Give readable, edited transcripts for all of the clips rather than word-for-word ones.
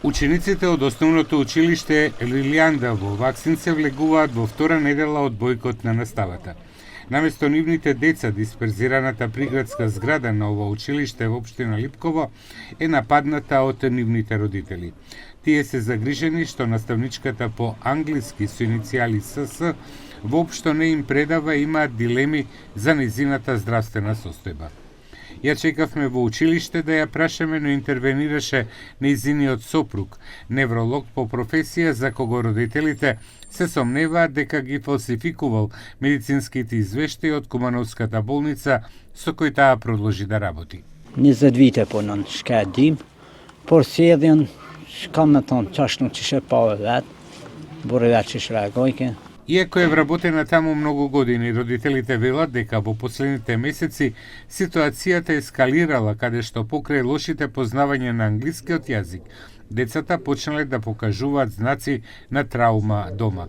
Учениците од основното училиште Лилијанда во Ваксин се влегуваат во втора недела од бојкот на наставата. Наместо нивните деца, дисперзираната приградска зграда на ова училиште во општина Липково е нападната од нивните родители. Тие се загрижени што наставничката по англиски со иницијали СС воопшто не им предава и имаат дилеми за нејзината здравствена состојба. Ја чекавме во училиште да ја прашаме, но интервенираше нејзиниот сопруг, невролог по професија, за кого родителите се сомневаат дека ги фалсификувал медицинските извештаи од Кумановската болница со кој таа продолжи да работи. 20 vite punon, s'ka dim, por sjelljen s'kam me thonë qashtu që she pa vet, burri vet që reagojke. Иако е вработена таму многу години, родителите велат дека во последните месеци ситуацијата ескалирала, каде што покрај лошите познавања на англискиот јазик, децата почнале да покажуваат знаци на траума дома.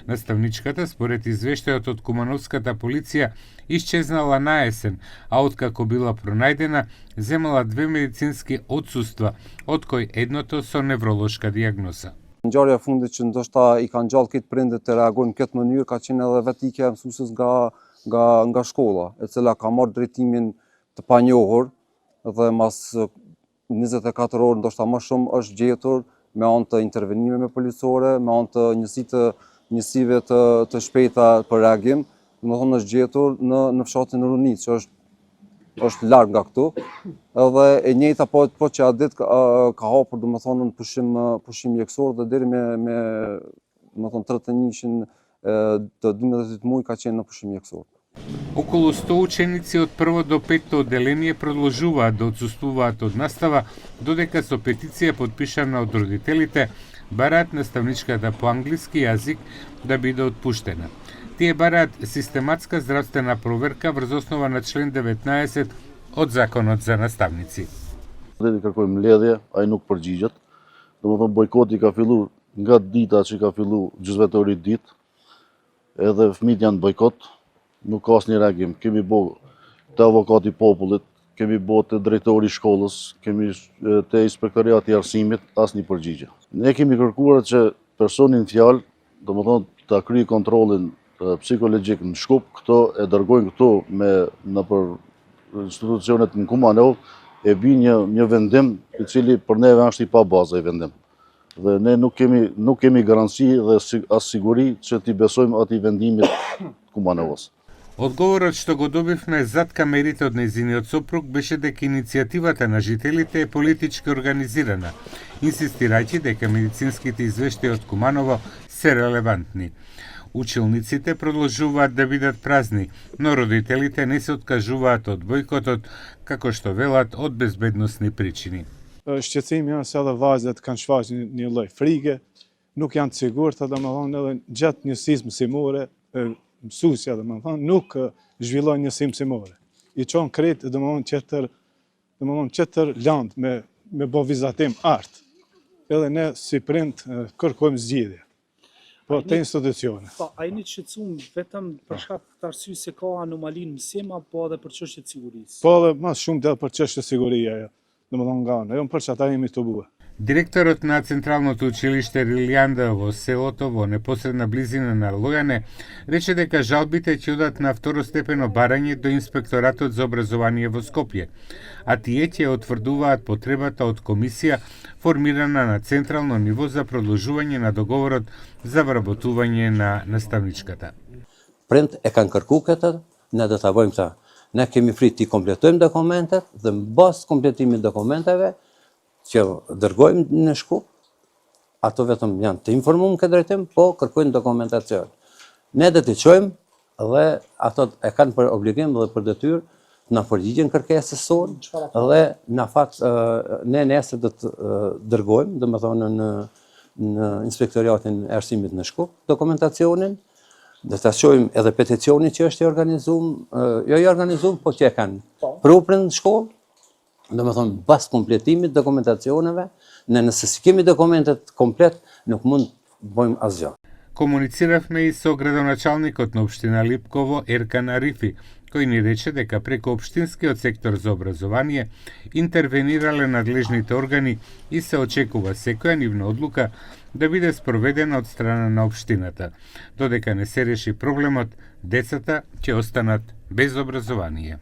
Наставничката, според извештајот од Кумановската полиција, исчезнала на есен, а откако била пронајдена, земала 2 медицински отсуства, од кој едното со невролошка дијагноза. Ngjarja e fundit që ndoshta I kanë gjallë këtë prindet të reagojnë në këtë mënyrë ka qenë edhe vetëikja e mësuesës nga shkolla, e cila ka marrë drejtimin të panjohur dhe mas 24 orë ndoshta më shumë është gjetur me anë të intervenimeve policore, me anë të njësive të shpejta për reagim, domethënë është gjetur në fshatin Runic, që është larg nga këtu, edhe e njëjta po që atë ditë ka hapur domethënë pushim mjekësor dhe deri me domethënë 31-shin të 12 muaj ka qenë në pushim mjekësor. Околу 100 ученици од прво до петто одделение продолжуваат да отсуствуваат од настава, додека со петиција подпишана од родителите бараат наставничката по англиски јазик да биде отпуштена. Тие бараат систематска здравствена проверка врз основа на член 19 од Законот за наставници. Dhe kërkojmë mbledhje, ai nuk përgjigjet. Domethënë bojkoti ka filluar nga dita që ka filluar gjysmëtori ditë. Edhe fëmijët janë bojkot, nuk ka asnjë reagim. Kemi bë te avokati I popullit, kemi bë te drejtori I shkollës, kemi te inspektoriati I arsimit, asnjë përgjigje. Ne kemi kërkuar që personin fjalë, domethënë ta kryejë kontrollin psikologjik në Shkup, këto e dërgojnë këtu nëpër institucionet në Kumanov, e bi një vendim I cili për neve është I pa bazë I vendim. Dhe ne nuk kemi garanci dhe as siguri që t'i besojmë atij vendimit Kumanovës. Одговорот што го добивме зад камерите од нејзиниот сопруг беше дека иницијативата на жителите е политички организирана, инсистирајќи дека медицинските извештаи од Куманово се релевантни. Училниците продолжуваат да бидат празни, но родителите не се откажуваат од бојкотот, како што велат од безбедносни причини. Shqetësimi është se edhe vajzat kanë shfaqur një lloj frike, nuk janë të sigurta, domethënë edhe gjatë njësisë mësimore, mësuesja domethënë nuk zhvillon njësi mësimore. I çon krejt domethënë çetër land me bë vizatim art. Edhe ne si prind kërkojmë zgjidhje. Po te institucione. Po, a jeni të shqetësuar vetëm për shkak të arsyes se ka anomali në mësim apo edhe për çështje të sigurisë? Po edhe më shumë edhe për çështje të sigurisë ajo. Domethënë nga ana, jo për çata jemi të bue. Директорот на Централното училиште Лилијанда во селото во непосредна близина на Лојане рече дека жалбите ќе одат на второстепено барање до Инспекторатот за образование во Скопје, а тие ќе утврдуваат потребата од комисија формирана на централно ниво за продолжување на договорот за вработување на наставничката. Prind e kanë kërku këtë, ne do ta bëjmë ta. Ne kemi frikë të kompletojmë dokumentet dhe mbas kompletimit dokumenteve që dërgojmë në Shkup, ato vetëm janë të informuar këtë drejtim, po kërkojnë dokumentacion. Ne do t'i çojmë dhe ato e kanë për obligim dhe për detyrë na përgjigjen kërkesës sonë dhe në fakt ne nesër do të dërgojmë, domethënë në inspektoriatin e arsimit në Shkup dokumentacionin, do ta shohim edhe peticionin që është I organizuar, po që e kanë proprin shkollë. Domethënë pas kompletimit dokumentacioneve, nëse kemi dokumentet komplet, nuk mund bëjmë asgjë. Комунициравме и со градоначалникот на општина Липково Еркан Арифи, кој ни рече дека преку општинскиот сектор за образование интервенирале надлежните органи и се очекува секоја нивна одлука да биде спроведена од страна на општината. Додека не се реши проблемот, децата ќе останат без образование.